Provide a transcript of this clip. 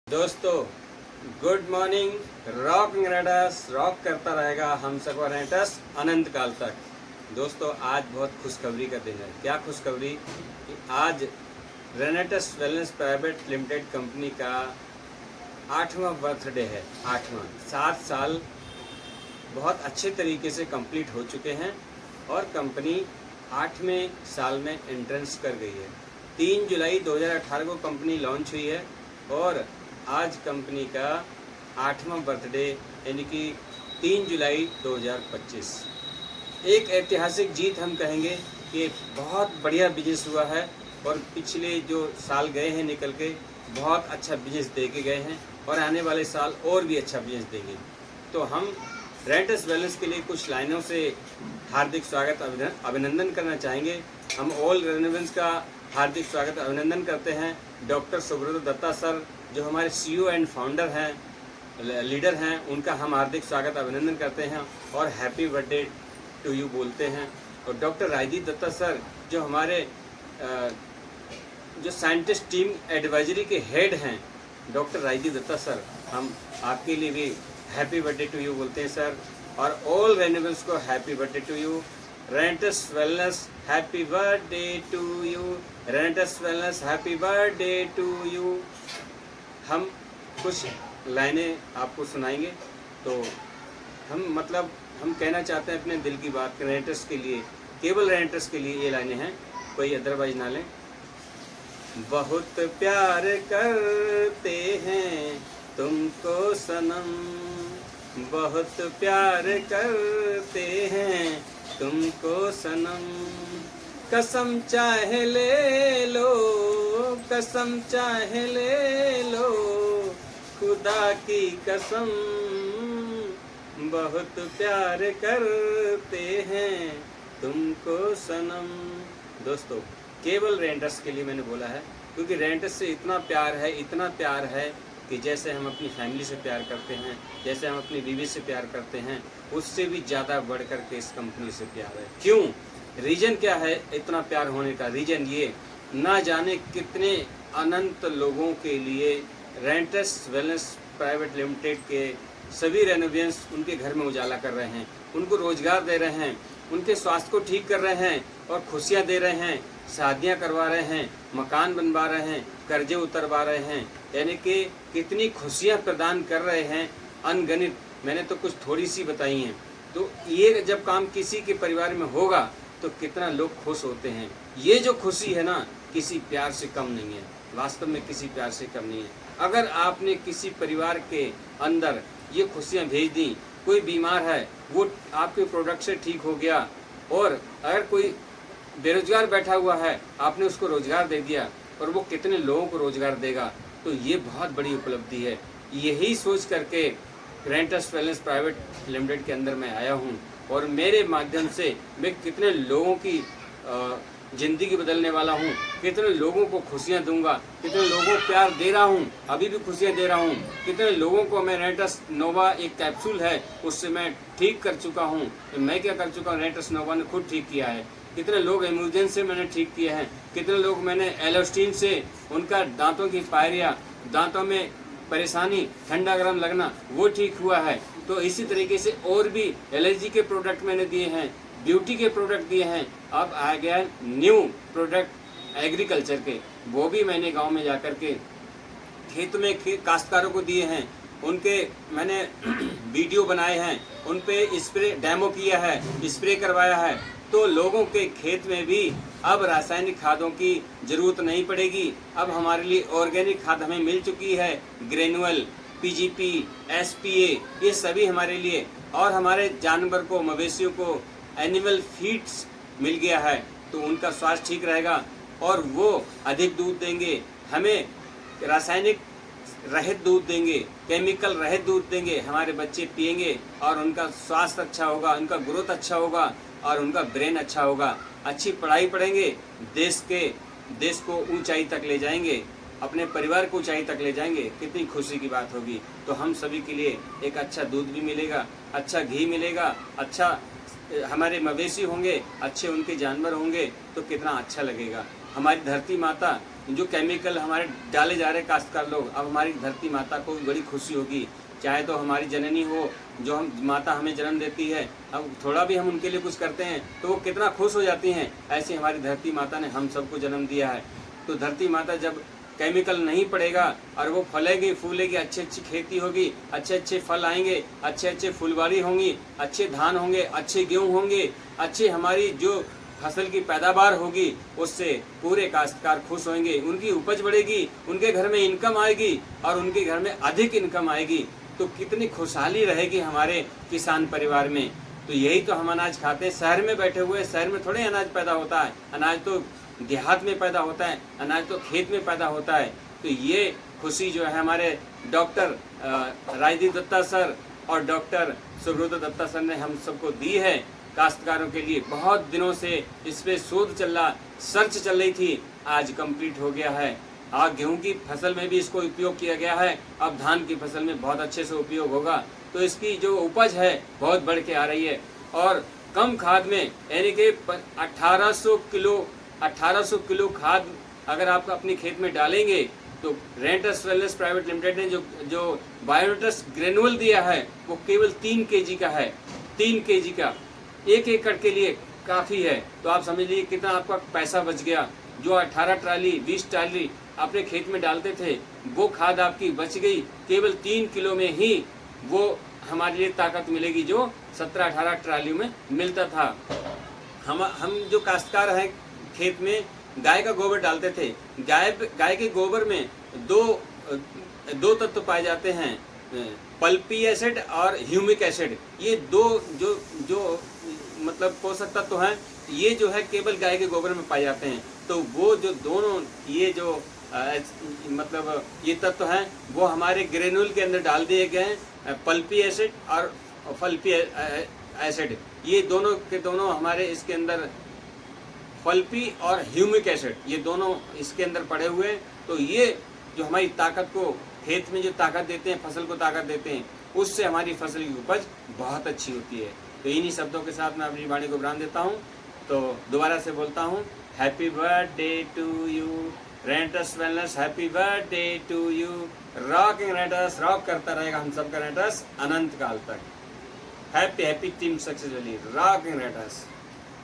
दोस्तों good morning. Rock radius rock करता रहेगा हम सबका रेटस अनंत काल तक। दोस्तों आज बहुत खुशखबरी का दिन है। क्या खुशखबरी कि आज रेनेटस वेलनेस प्राइवेट लिमिटेड कंपनी का 8वां बर्थडे है। 8वां 7 साल बहुत अच्छे तरीके से कंप्लीट हो चुके हैं और कंपनी 8वें साल में एंट्रेंस कर गई है। 3 जुलाई 2018 को कंपनी लॉन्च हुई है और आज कंपनी का 8वां बर्थडे यानी कि 3 जुलाई 2025। एक ऐतिहासिक जीत हम कहेंगे कि बहुत बढ़िया बिजनेस हुआ है और पिछले जो साल गए हैं निकल के बहुत अच्छा बिजनेस दे के गए हैं और आने वाले साल और भी अच्छा बिजनेस देंगे। तो हम रेनेटस वेलनेस के लिए कुछ लाइनों से हार्दिक स्वागत अभिनंदन करना चाहेंगे। हम ऑल रेनोवेंस का हार्दिक स्वागत अभिनंदन करते हैं। डॉक्टर सुब्रत दत्ता सर जो हमारे CEO एंड फाउंडर हैं, लीडर हैं, उनका हम हार्दिक स्वागत अभिनंदन करते हैं और हैप्पी बर्थडे टू यू बोलते हैं। और डॉक्टर राजदीप दत्ता सर जो हमारे जो साइंटिस्ट टीम एडवाइजरी के हेड हैं, डॉक्टर राजदीप दत्ता सर, हम आपके लिए भी हैप्पी बर्थडे टू यू बोलते हैं सर। और ऑल रेनोवेंस को happy birthday to you. Renatus wellness happy birthday to you. Renatus wellness happy birthday to you. हम कुछ लाइनें आपको सुनाएंगे। तो हम कहना चाहते हैं अपने दिल की बात। रेनेटस के लिए, केवल रेनेटस के लिए ये लाइनें हैं, कोई अदरवाइज ना लें। बहुत प्यार करते हैं तुमको सनम, बहुत प्यार करते हैं तुमको सनम, कसम चाहे ले लो, कसम चाहे ले लो, खुदा की कसम, बहुत प्यार करते हैं तुमको सनम। दोस्तों केवल रेनेटस के लिए मैंने बोला है क्योंकि रेनेटस से इतना प्यार है, इतना प्यार है कि जैसे हम अपनी फैमिली से प्यार करते हैं, जैसे हम अपनी बीवी से प्यार करते हैं, उससे भी ज़्यादा बढ़ कर के इस कंपनी से प्यार है। क्यों? रीज़न क्या है इतना प्यार होने का? रीज़न ये, ना जाने कितने अनंत लोगों के लिए रेनेटस वेलनेस प्राइवेट लिमिटेड के सभी रेनोवेंस उनके घर में उजाला कर रहे हैं, उनको रोजगार दे रहे हैं, उनके स्वास्थ्य को ठीक कर रहे हैं और खुशियाँ दे रहे हैं, शादियाँ करवा रहे हैं, मकान बनवा रहे हैं, कर्जे उतरवा रहे हैं, यानी कि कितनी खुशियाँ प्रदान कर रहे हैं अनगणित। मैंने तो कुछ थोड़ी सी बताई हैं। तो ये जब काम किसी के परिवार में होगा तो कितना लोग खुश होते हैं। ये जो खुशी है ना, किसी प्यार से कम नहीं है, वास्तव में किसी प्यार से कम नहीं है। अगर आपने किसी परिवार के अंदर ये खुशियाँ भेज दी, कोई बीमार है वो आपके प्रोडक्ट से ठीक हो गया, और अगर कोई बेरोजगार बैठा हुआ है आपने उसको रोजगार दे दिया और वो कितने लोगों को रोजगार देगा, तो ये बहुत बड़ी उपलब्धि है। यही सोच करके रेनेटस वेलनेस प्राइवेट लिमिटेड के अंदर मैं आया हूँ और मेरे माध्यम से मैं कितने लोगों की ज़िंदगी बदलने वाला हूँ, कितने लोगों को खुशियाँ दूंगा, कितने लोगों को प्यार दे रहा हूँ, अभी भी खुशियाँ दे रहा हूँ। कितने लोगों को मैं रेनेटस नोवा एक कैप्सूल है उससे मैं ठीक कर चुका हूँ। मैं क्या कर चुका हूँ, रेनेटस नोवा ने खुद ठीक किया है। कितने लोग इम्यूजन से मैंने ठीक किए हैं, कितने लोग मैंने एलोस्टीन से उनका दांतों की पायरिया, दांतों में परेशानी, ठंडा गर्म लगना, वो ठीक हुआ है। तो इसी तरीके से और भी एलर्जी के प्रोडक्ट मैंने दिए हैं, ब्यूटी के प्रोडक्ट दिए हैं। अब आ गया न्यू प्रोडक्ट एग्रीकल्चर के, वो भी मैंने गांव में जाकर के खेत में काश्तकारों को दिए हैं। उनके मैंने वीडियो बनाए हैं, उन पे स्प्रे डेमो किया है, स्प्रे करवाया है। तो लोगों के खेत में भी अब रासायनिक खादों की जरूरत नहीं पड़ेगी। अब हमारे लिए ऑर्गेनिक खाद हमें मिल चुकी है, ग्रेनुअल, PGP, SPA, ये सभी हमारे लिए। और हमारे जानवर को, मवेशियों को एनिमल फीड्स मिल गया है, तो उनका स्वास्थ्य ठीक रहेगा और वो अधिक दूध देंगे, हमें रासायनिक रहित दूध देंगे, केमिकल रहित दूध देंगे। हमारे बच्चे पिएंगे और उनका स्वास्थ्य अच्छा होगा, उनका ग्रोथ अच्छा होगा और उनका ब्रेन अच्छा होगा। अच्छी पढ़ाई पढ़ेंगे, देश को ऊंचाई तक ले जाएंगे, अपने परिवार को ऊंचाई तक ले जाएंगे। कितनी खुशी की बात होगी। तो हम सभी के लिए एक अच्छा दूध भी मिलेगा, अच्छा घी मिलेगा, अच्छा हमारे मवेशी होंगे, अच्छे उनके जानवर होंगे, तो कितना अच्छा लगेगा। हमारी धरती माता जो केमिकल हमारे डाले जा रहे काश्तकार लोग, अब हमारी धरती माता को भी बड़ी खुशी होगी। चाहे तो हमारी जननी हो, जो हम माता हमें जन्म देती है, अब थोड़ा भी हम उनके लिए कुछ करते हैं तो वो कितना खुश हो जाती हैं। ऐसे हमारी धरती माता ने हम सबको जन्म दिया है। तो धरती माता जब केमिकल नहीं पड़ेगा और वो फलेगी फूलेगी, अच्छी अच्छी खेती होगी, अच्छे अच्छे फल आएंगे, अच्छे अच्छे फुलवारी होंगी, अच्छे धान होंगे, अच्छे गेहूँ होंगे, अच्छे हमारी जो फसल की पैदावार होगी, उससे पूरे काश्तकार खुश होंगे, उनकी उपज बढ़ेगी, उनके घर में इनकम आएगी और उनके घर में अधिक इनकम आएगी। तो कितनी खुशहाली रहेगी हमारे किसान परिवार में। तो यही तो हम अनाज खाते हैं। शहर में बैठे हुए, शहर में थोड़े अनाज पैदा होता है, अनाज तो देहात में पैदा होता है, अनाज तो खेत में पैदा होता है। तो ये खुशी जो है हमारे डॉक्टर राजदीप दत्ता सर और डॉक्टर सुब्रत दत्ता सर ने हम सबको दी है काश्तकारों के लिए। बहुत दिनों से इस पे शोध चल रहा, सर्च चल रही थी, आज कंप्लीट हो गया है। आज गेहूं की फसल में भी इसको उपयोग किया गया है, अब धान की फसल में बहुत अच्छे से उपयोग होगा। तो इसकी जो उपज है बहुत बढ़ के आ रही है और कम खाद में, यानी कि 1800 किलो खाद अगर आप अपने खेत में डालेंगे तो रेंटस वेलनेस प्राइवेट लिमिटेड ने जो बायोनेटस ग्रेनुअल दिया है वो केवल 3 kg का है। 3 kg का 1 एकड़ के लिए काफ़ी है। तो आप समझ लीजिए कितना आपका पैसा बच गया। जो 18 ट्राली 20 ट्राली अपने खेत में डालते थे, वो खाद आपकी बच गई। केवल 3 किलो में ही वो हमारे लिए ताकत मिलेगी जो 17-18 ट्रालियों में मिलता था। हम जो काश्तकार हैं खेत में गाय का गोबर डालते थे। गाय के गोबर में दो तत्व पाए जाते हैं, पल्पी एसिड और ह्यूमिक एसिड। ये दो जो मतलब पोषक तत्व हैं, ये जो है केवल गाय के गोबर में पाए जाते हैं। तो वो जो दोनों ये जो मतलब ये तत्व हैं वो हमारे ग्रेनुल के अंदर डाल दिए गए हैं। पल्पी एसिड और फल्पी एसिड, ये दोनों के दोनों हमारे इसके अंदर, पल्पी और ह्यूमिक एसिड, ये दोनों इसके अंदर पड़े हुए हैं। तो ये जो हमारी ताकत को, खेत में जो ताकत देते हैं, फसल को ताकत देते हैं, उससे हमारी फसल की उपज बहुत अच्छी होती है। तो इन्हीं शब्दों के साथ मैं अपनी वाणी को विराम देता हूँ। तो दोबारा से बोलता हूँ, happy birthday to you Rentas wellness, happy birthday to you. Rocking Rentas, rock करता रहेगा हम सबका रेंटस अनंत काल तक। Happy happy team successfully rocking रेंटस।